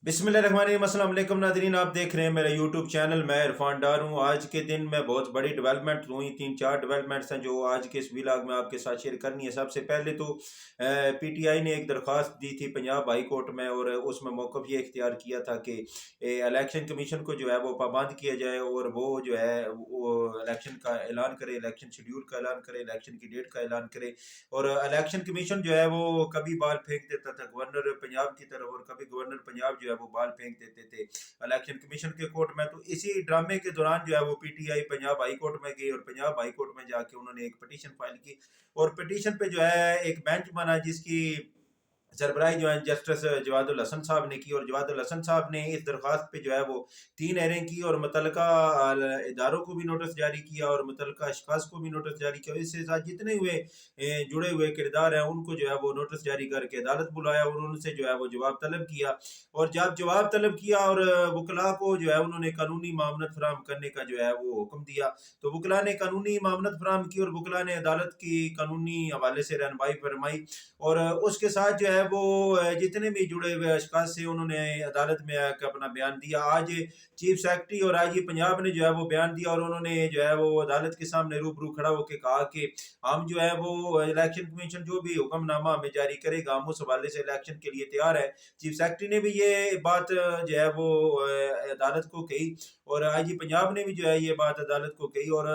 बिस्मिल्लाहिर्रहमानिर्रहीम। अस्सलाम वालेकुम नाज़रीन, आप देख रहे हैं मेरा यूट्यूब चैनल। मैं इरफान डार हूँ। आज के दिन में बहुत बड़ी डेवलपमेंट हुई, तीन चार डेवलपमेंट्स हैं जो आज के इस व्लॉग में आपके साथ शेयर करनी है। सबसे पहले तो पीटीआई ने एक दरख्वास्त दी थी पंजाब हाई कोर्ट में, और उसमें मौक़िफ़ ये इख्तियार किया था कि इलेक्शन कमीशन को जो है वो पाबंद किया जाए, और वो जो है वो इलेक्शन का ऐलान करे, इलेक्शन शेड्यूल का ऐलान करे, इलेक्शन की डेट का ऐलान करे। और इलेक्शन कमीशन जो है वो कभी बाल फेंक देता था गवर्नर पंजाब की तरफ, और कभी गवर्नर पंजाब जो है वो बाल फेंक देते थे इलेक्शन कमीशन के कोर्ट में। तो इसी ड्रामे के दौरान जो है वो पीटीआई पंजाब हाई कोर्ट में गई, और पंजाब हाई कोर्ट में जाके उन्होंने एक पटिशन फाइल की, और पटिशन पे जो है एक बेंच बना जिसकी सरबराही जो है जस्टिस जवादुल हसन साहब ने की। और जवादुल हसन साहब ने इस दरख्वास्त पे जो है वो 3 की, और मुतलका इदारों को भी नोटिस जारी किया, और मुतलका अशखास को भी नोटिस जारी किया। इसके साथ जितने हुए जुड़े हुए किरदार हैं उनको जो है वो नोटिस जारी करके अदालत बुलाया, और उनसे जो है वो जवाब तलब किया। और जब जवाब तलब किया, और वकला को जो है उन्होंने कानूनी मामलत फराहम करने का जो है वो हुक्म दिया। तो वकला ने कानूनी मामलत फराहम की, और वकला ने अदालत की कानूनी हवाले से रहनुमाई फरमाई। और उसके साथ जो है वो जितने भी जुड़े हुए अशखास से उन्होंने अदालत में आकर अपना बयान दिया। आज चीफ सेक्रेटरी और आईजी पंजाब ने जो है वो बयान दिया, और उन्होंने जो है वो अदालत के सामने रूबरू खड़ा होकर कहा कि हम जो है वो इलेक्शन कमीशन जो भी हुक्मनामा हमें जारी करेगा, हम उस हवाले से इलेक्शन के लिए तैयार है। चीफ सेक्रेटरी ने भी ये बात जो है वो अदालत को कही, और आईजी पंजाब ने भी जो है ये बात अदालत को कही। और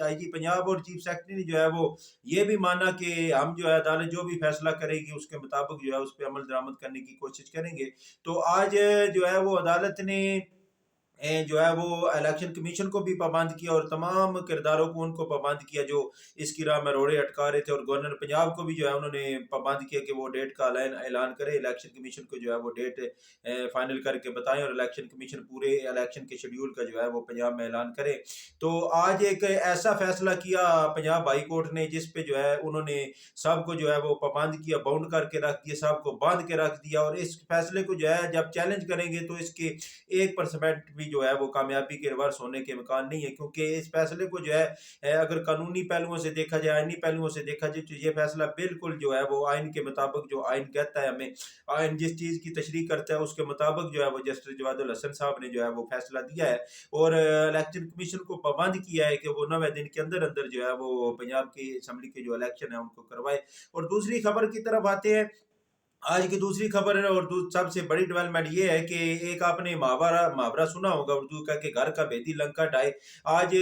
आईजी पंजाब और चीफ सेक्रेटरी ने जो है वो ये भी माना कि हम जो है अदालत जो भी फैसला करेगी उसके मुताबिक जो है उस पर अमल दरामद करने की कोशिश करेंगे। तो आज जो है वो अदालत ने जो है वो इलेक्शन कमीशन को भी पाबंद किया, और तमाम किरदारों को उनको पाबंद किया जो इसकी राह में रोड़े अटका रहे थे। और गवर्नर पंजाब को भी जो है उन्होंने पाबंद किया कि वो डेट का ऐलान करे, इलेक्शन कमीशन को जो है वो डेट फाइनल करके बताएं, और इलेक्शन कमीशन पूरे इलेक्शन के शेड्यूल का जो है वो पंजाब में ऐलान करे। तो आज एक ऐसा फैसला किया पंजाब हाई कोर्ट ने जिस पे जो है उन्होंने सबको जो है वो पाबंद किया, बाउंड करके रख दिया, सबको बांध के रख दिया। और इस फैसले को जो है जब चैलेंज करेंगे तो इसके 1% भी जो है वो कामयाबी के रिवर्स होने के इम्कान नहीं है, क्योंकि इस फैसले को जो है अगर कानूनी पहलुओं से देखा जाए, आईनी पहलुओं से देखा जाए, तो ये फैसला बिल्कुल जो है वो आइन के मुताबिक, जो आइन कहता है हमें, आइन जिस चीज़ की तशरीह करता है उसके मुताबिक जो है वो जस्टिस जवादुल हसन साहब ने जो है वो फैसला दिया है। और इलेक्शन कमीशन को पाबंद किया है कि वो 9 दिन के अंदर अंदर जो है वो पंजाब की असम्बली के जो इलेक्शन है उनको करवाए। और दूसरी खबर की तरफ आते हैं। आज की दूसरी खबर है, और सबसे बड़ी डेवलपमेंट ये है कि एक आपने मुहावरा मुहावरा सुना होगा उर्दू का कि घर का भेदी लंका ढाए। आज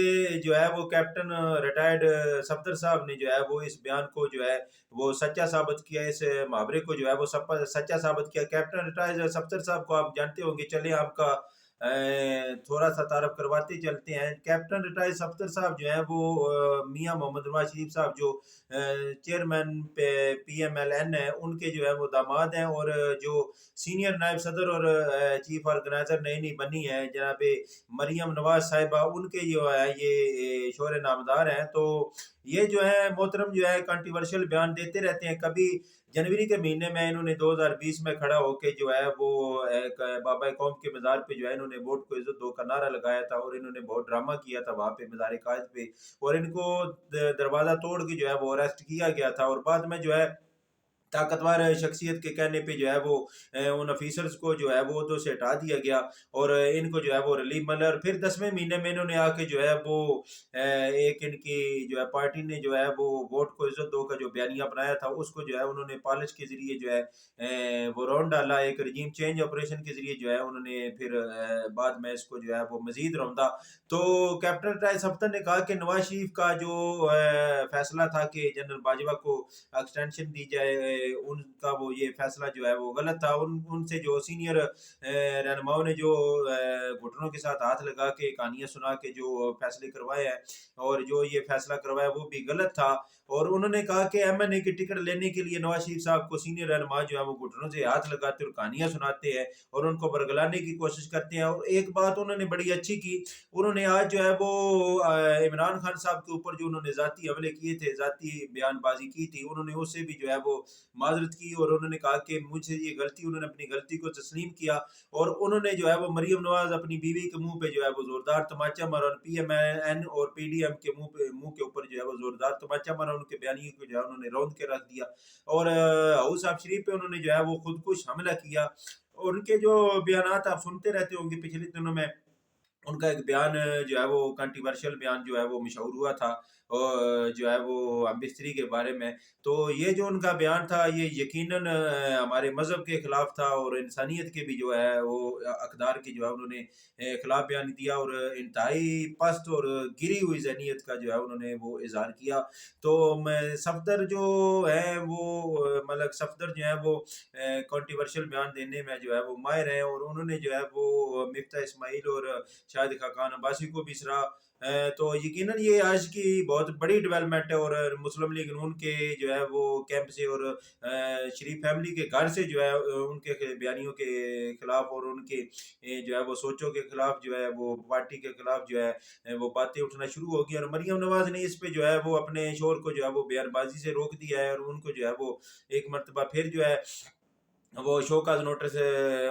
जो है वो कैप्टन रिटायर्ड सफदर साहब ने जो है वो इस बयान को जो है वो सच्चा साबित किया, इस मुहावरे को जो है वो सच्चा साबित किया। कैप्टन रिटायर्ड सफदर साहब को आप जानते होंगे, चले आपका थोड़ा सा तारफ करवाते चलते हैं। कैप्टन रिटायर्ड सफदर साहब जो है वो मियाँ मोहम्मद नवाज शरीफ साहब जो चेयरमैन पे पीएमएलएन है उनके जो है वो दामाद हैं, और जो सीनियर नायब सदर और चीफ ऑर्गेनाइजर नई नई बनी है जनाब मरियम नवाज साहिबा, उनके जो है ये शोर नामदार हैं। तो ये जो है मोहतरम जो है कंट्रोवर्शियल बयान देते रहते हैं। कभी जनवरी के महीने में इन्होंने 2020 में खड़ा होकर जो है वो एक बाबा कौम के मज़ार पे जो है इन्होंने वोट को इज्जत दो का नारा लगाया था, और इन्होंने बहुत ड्रामा किया था वहाँ पे मज़ार कायद पे, और इनको दरवाज़ा तोड़ के जो है वो अरेस्ट किया गया था। और बाद में जो है ताकतवर शख्सियत के कहने पे जो है वो उन ऑफिसर्स को जो है वो तो से हटा दिया गया, और इनको जो है वो रिलीफ मिला। और फिर 10वें महीने में इन्होंने आके जो है वो एक इनकी जो है पार्टी ने जो है वो वोट को इज्जत दो का जो बयानिया बनाया था उसको जो है उन्होंने पॉलिश के जरिए जो है वो रौंड डाला, एक रजीम चेंज ऑपरेशन के जरिए जो है उन्होंने फिर बाद में इसको जो है वो मजीद रौंदा। तो कैप्टन राय सफ्तर ने कहा कि नवाज शरीफ का जो फैसला था कि जनरल बाजवा को एक्सटेंशन दी जाए, उनका वो ये फैसला जो है वो गलत था। उनसे जो सीनियर रहनुमाओं ने जो घुटनों के साथ हाथ लगा के कहानियां सुना के जो फैसले करवाए हैं, और जो ये फैसला करवाया वो भी गलत था। और उन्होंने कहा कि एमएनए की टिकट लेने के लिए नवाज शरीफ साहब को सीनियर रहनुमा जो है वो घुटनों से हाथ लगाते और कहानियां सुनाते हैं, और उनको बरगलाने की कोशिश करते हैं। और एक बात उन्होंने बड़ी अच्छी की, उन्होंने आज जो है वो इमरान खान साहब के ऊपर जो उन्होंने जाती हमले किए थे, जाती बयानबाजी की थी, उन्होंने उससे भी जो है वो माजरत की, और उन्होंने कहा कि मुझसे ये गलती, उन्होंने अपनी गलती को तस्लीम किया। और उन्होंने जो है वो मरियम नवाज अपनी बीवी के मुंह पे जो है वो जोरदार तमाचा मारा, और पीएमएन और पीडीएम के मुंह के ऊपर जो है वो जोरदार तमाचा मारा, उनके बयानी को जो है उन्होंने रौंद के रख दिया। और हाउस ऑफ शरीफ पे उन्होंने जो है वो खुदकुश हमला किया। उनके जो बयानात आप सुनते रहते होंगे पिछले दिनों में, उनका एक बयान जो है वो कंट्रोवर्शियल बयान जो है वो मशहूर हुआ था, और जो है वो मिस्त्री के बारे में। तो ये जो उनका बयान था ये यकीनन हमारे मज़हब के ख़िलाफ़ था, और इंसानियत के भी जो है वो अक़दार की जो है उन्होंने ख़िलाफ़ बयान दिया, और इंतहाई पस्त और गिरी हुई ज़हनियत का जो है उन्होंने वो इज़हार किया। तो मैं सफ़दर जो है वो मतलब सफ़दर जो है वो कंट्रोवर्शियल बयान देने में जो है वो माहिर हैं, और उन्होंने जो है वो मिफ्ता इस्माइल और शाहिद खाकान अब्बासी को भी सराहा। तो यकीनन ये आज की बहुत बड़ी डेवलपमेंट है, और मुस्लिम लीग नून के जो है वो कैंप से और शरीफ फैमिली के घर से जो है उनके बयानियों के खिलाफ और उनके जो है वो सोचों के खिलाफ जो है वो पार्टी के खिलाफ जो है वो बातें उठना शुरू होगी, और मरियम नवाज ने इस पे जो है वो अपने शोर को जो है वो बयानबाजी से रोक दिया है, और उनको जो है वो एक मरतबा फिर जो है वो शोकाज नोटिस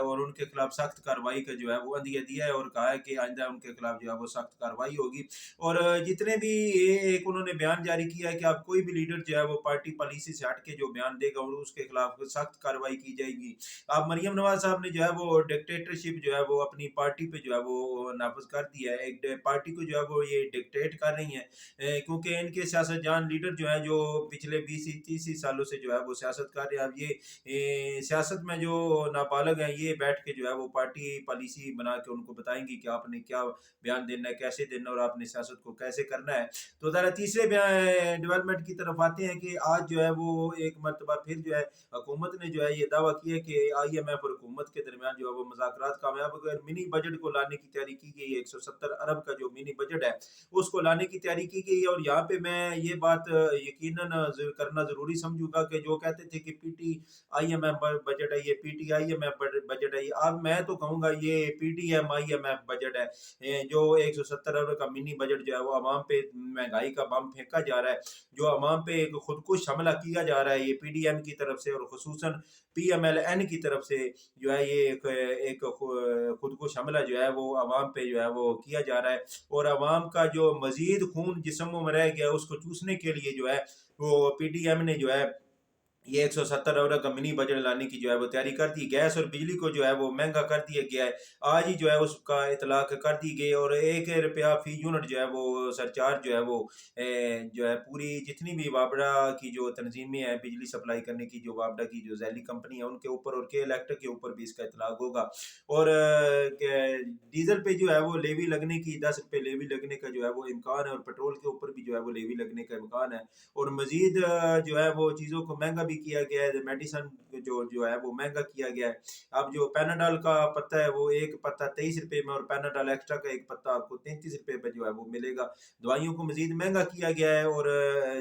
और उनके खिलाफ सख्त कार्रवाई का जो है वो अंदिया दिया है, और कहा है कि आइंदा उनके खिलाफ जो है वो सख्त कार्रवाई होगी। और जितने भी एक उन्होंने बयान जारी किया है कि आप कोई भी लीडर जो है वो पार्टी पॉलिसी से हट के जो बयान देगा और उसके खिलाफ सख्त कार्रवाई की जाएगी। अब मरियम नवाज साहब ने जो है वो डिक्टेटरशिप जो है वो अपनी पार्टी पे जो है वो नाफज कर दिया है, एक पार्टी को जो है वो ये डिक्टेट कर रही है, क्योंकि इनके सियासतदान लीडर जो है जो पिछले 20-30 सालों से जो है वो सियासत कर रहे हैं। अब ये सियासत में जो नाबालग हैं ये बैठ के जो है वो पार्टी पॉलिसी बना के उनको बताएंगी कि आपने क्या बयान देना है, कैसे देना है, और आपने सियासत को कैसे करना है। तो ज़रा तीसरे डेवलपमेंट की तरफ आते हैं कि आज जो है वो एक मरतबा फिर जो है हुकूमत ने जो है ये दावा किया कि IMF और हुकूमत के दरमियान जो है वो मुज़ाकरात कामयाब हो गए, और मिनी बजट को लाने की तैयारी की गई है। 170 अरब का जो मिनी बजट है उसको लाने की तैयारी की गई है। और यहाँ पे मैं ये बात यकीनन करना ज़रूरी समझूंगा कि जो कहते थे कि IMF बजट है, ये PTIMF बजट है, अब मैं तो कहूँगा ये PTM IMF बजट है। जो 170 अरब का मिनी बजट जो है वो अवाम पे महंगाई का बम फेंका जा रहा है, जो अवाम पे एक खुदकुश हमला किया जा रहा है ये PDM की तरफ से, और खुसूसन PMLN की तरफ से जो है ये एक खुदकुश हमला जो है वो अवाम पे जो है वो किया जा रहा है, और अवाम का जो मजीद खून जिस्मों में रह गया उसको चूसने के लिए जो है वो PDM ने जो है ये 170 अरब का मिनी बजट लाने की जो है वो तैयारी कर दी। गैस और बिजली को जो है वो महंगा कर दिया गया है, आज ही जो है उसका इतलाक कर दी गई, और 1 रुपया फी यूनिट जो है वो सरचार्ज जो है वो जो है पूरी जितनी भी वापडा की जो तंजीमें हैं बिजली सप्लाई करने की, जो वापडा की जो जैली कंपनी है उनके ऊपर, और के इलेक्ट्रिक के ऊपर भी इसका इतलाक होगा। और डीजल पे जो है वो लेवी लगने की 10 रुपये लेवी लगने का जो है वो इम्कान है, और पेट्रोल के ऊपर भी जो है वो लेवी लगने का इम्कान है, और मजीद जो है वो चीज़ों को महंगा भी किया गया है, मेडिसन जो है वो महंगा किया गया है। अब जो पैनाडॉल का पत्ता है वो एक पत्ता 23 रुपये में, और पैनाडॉल एक्स्ट्रा का एक पत्ता आपको 33 रुपये पे जो है वो मिलेगा। दवाइयों को मजीद महंगा किया गया है, और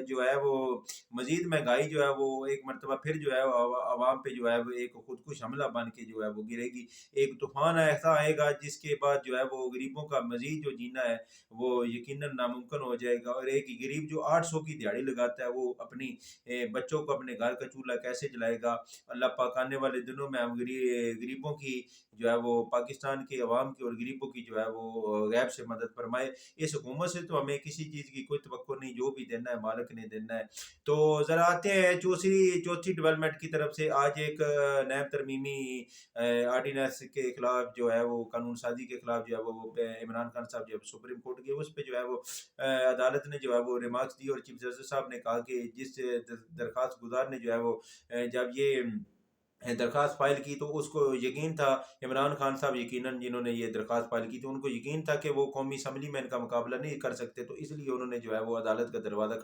जो है वो मजीद महंगाई जो है वो एक मरतबा फिर जो है आवाम पे जो है वो एक खुदकुश हमला बन के जो है वो गिरेगी। एक तूफान ऐसा आएगा जिसके बाद जो है वो गरीबों का मजीद जो जीना है वो यकीनन नामुमकिन हो जाएगा, और एक गरीब जो 800 की दिहाड़ी लगाता है वो अपनी बच्चों को अपने घर का चूल्हा कैसे जलाएगा। अल्लाह पाक आने वाले दिनों में हम गरीबों की जो है वो पाकिस्तान के अवाम की और गरीबों की जो है वो गैब से मदद फरमाए। इस हुकूमत से तो हमें किसी चीज़ की कोई तवक्को नहीं, जो भी देना है मालिक ने देना है। तो ज़रा आते हैं चौथी डेवलपमेंट की तरफ से। आज एक नैब तरमीमी आर्डीनेंस के खिलाफ जो है वो कानून साजी के खिलाफ जो है वो इमरान खान साहब जो है सुप्रीम कोर्ट गए, उस पर जो है वो अदालत ने जो है वो रिमार्क्स दी, और चीफ जस्टिस साहब ने कहा कि जिस दरखास्त गुजार ने जो है वो जब ये दरख्वास्त फ़ाइल की तो उसको यकीन था, इमरान खान साहब यकीनन जिन्होंने ये दरख्वास्त फ़ाइल की थी उनको यकीन था कि वो कौमी असम्बली में इनका मुकाबला नहीं कर सकते, तो इसलिए उन्होंने जो है वो अदालत का दरवाज़ा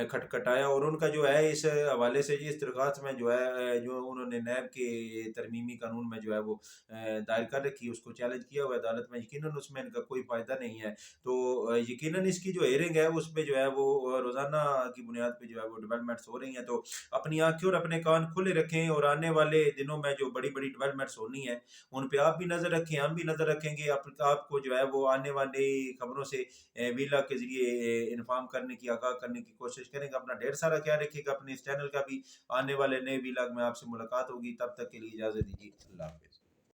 खटखटाया, और उनका जो है इस हवाले से इस दरख्वास्त में जो है जो उन्होंने नैब के तरमीमी कानून में जो है वो दायर कर रखी उसको चैलेंज किया हुआ अदालत में, यकीनन उसमें इनका कोई फ़ायदा नहीं है। तो यकीनन इसकी जो हेयरिंग है उस पर जो है वो रोज़ाना की बुनियाद पर जो है वो डेवलपमेंट्स हो रही हैं। तो अपनी आंखें और अपने कान खुले रखें, और आने वाले दिनों में जो बड़ी बड़ी डेवलपमेंट्स होनी है उन पे आप भी नज़र रखें, हम भी नज़र रखेंगे। आपको जो है वो आने वाली खबरों से वीला के ज़रिए इन्फॉर्म करने की, आगाह करने की कोशिश करेंगे। अपना ढेर सारा ख्याल रखिएगा। अपने इस चैनल का भी आने वाले नए वीलाग में आपसे मुलाकात होगी। तब तक के लिए इजाज़त दीजिए। अल्लाह हाफ़िज़।